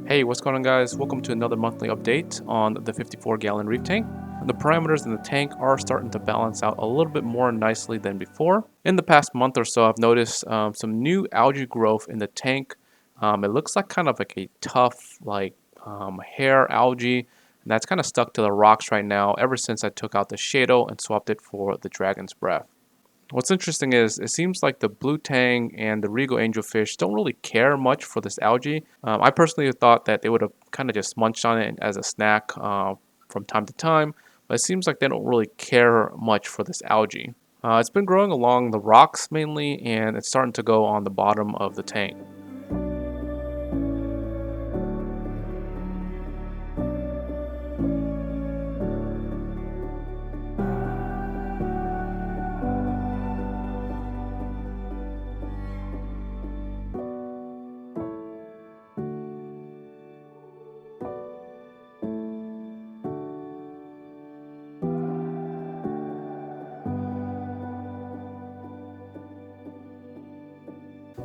Hey, what's going on guys? Welcome to another monthly update on the 54-gallon reef tank. The parameters in the tank are starting to balance out a little bit more nicely than before. In the past month or so, I've noticed some new algae growth in the tank. It looks like kind of like a tough hair algae, and that's kind of stuck to the rocks right now ever since I took out the shado and swapped it for the dragon's breath. What's interesting is it seems like the blue tang and the regal angelfish don't really care much for this algae. I personally thought that they would have kind of just munched on it as a snack from time to time, but it seems like they don't really care much for this algae. It's been growing along the rocks mainly, and it's starting to go on the bottom of the tank.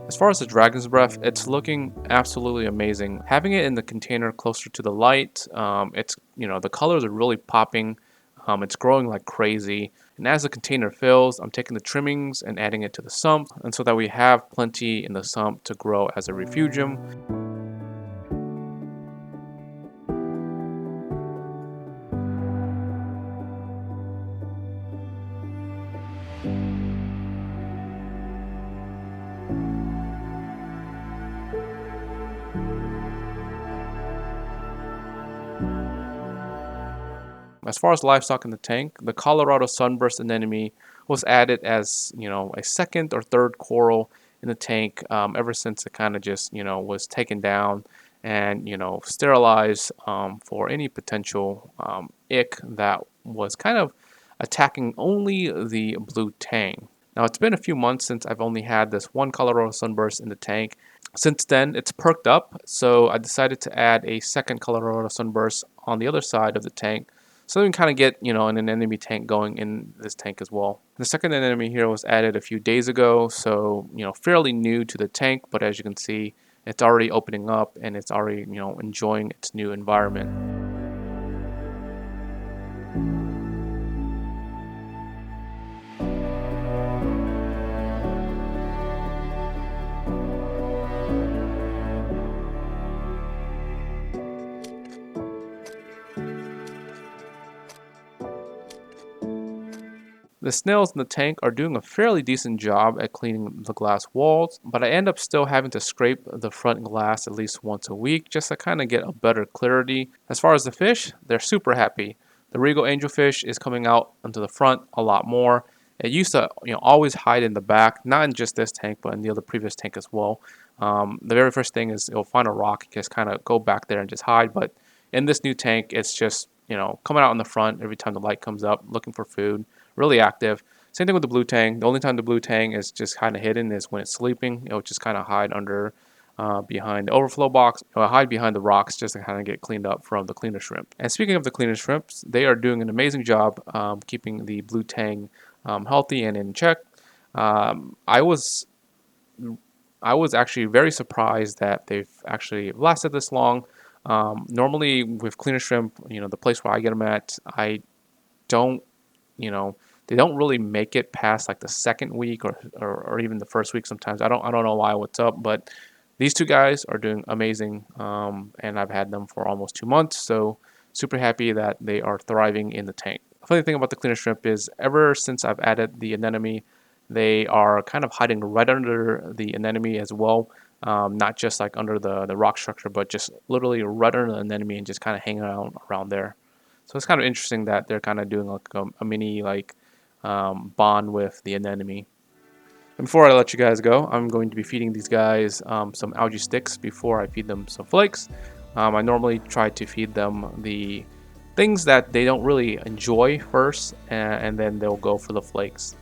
As far as the dragon's breath, it's looking absolutely amazing. Having it in the container closer to the light, the colors are really popping. It's growing like crazy. And as the container fills, I'm taking the trimmings and adding it to the sump, and so that we have plenty in the sump to grow as a refugium. As far as livestock in the tank, the Colorado sunburst anemone was added as a second or third coral in the tank ever since it kind of just was taken down and sterilized for any potential ick that was kind of attacking only the blue tang. Now it's been a few months since I've only had this one Colorado sunburst in the tank. Since then, it's perked up, so I decided to add a second Colorado sunburst on the other side of the tank so we can kind of get, an anemone tank going in this tank as well. The second anemone here was added a few days ago, so, fairly new to the tank, but as you can see, it's already opening up and it's already, enjoying its new environment. The snails in the tank are doing a fairly decent job at cleaning the glass walls, but I end up still having to scrape the front glass at least once a week just to kind of get a better clarity. As far as the fish, they're super happy. The regal angelfish is coming out onto the front a lot more. It used to always hide in the back, not in just this tank, but in the other previous tank as well. The very first thing is it'll find a rock, just kind of go back there and just hide, but in this new tank, it's just coming out in the front every time the light comes up, looking for food. Really active. Same thing with the blue tang. The only time the blue tang is just kind of hidden is when it's sleeping. It'll just kind of hide under behind the overflow box, or hide behind the rocks just to kind of get cleaned up from the cleaner shrimp. And speaking of the cleaner shrimps, they are doing an amazing job keeping the blue tang healthy and in check. I was actually very surprised that they've actually lasted this long. Normally with cleaner shrimp, the place where I get them at, I don't they don't really make it past like the second week or even the first week sometimes. I don't know why, what's up, but these two guys are doing amazing, and I've had them for almost 2 months, so super happy that they are thriving in the tank. The funny thing about the cleaner shrimp is ever since I've added the anemone, they are kind of hiding right under the anemone as well, not just like under the rock structure, but just literally right under the anemone and just kind of hanging out around there. So it's kind of interesting that they're kind of doing like a mini bond with the anemone. And before I let you guys go, I'm going to be feeding these guys some algae sticks before I feed them some flakes. I normally try to feed them the things that they don't really enjoy first, and then they'll go for the flakes.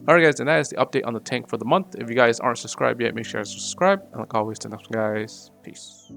Alright guys, and that is the update on the tank for the month. If you guys aren't subscribed yet, make sure to subscribe. And like always, till next one guys, peace.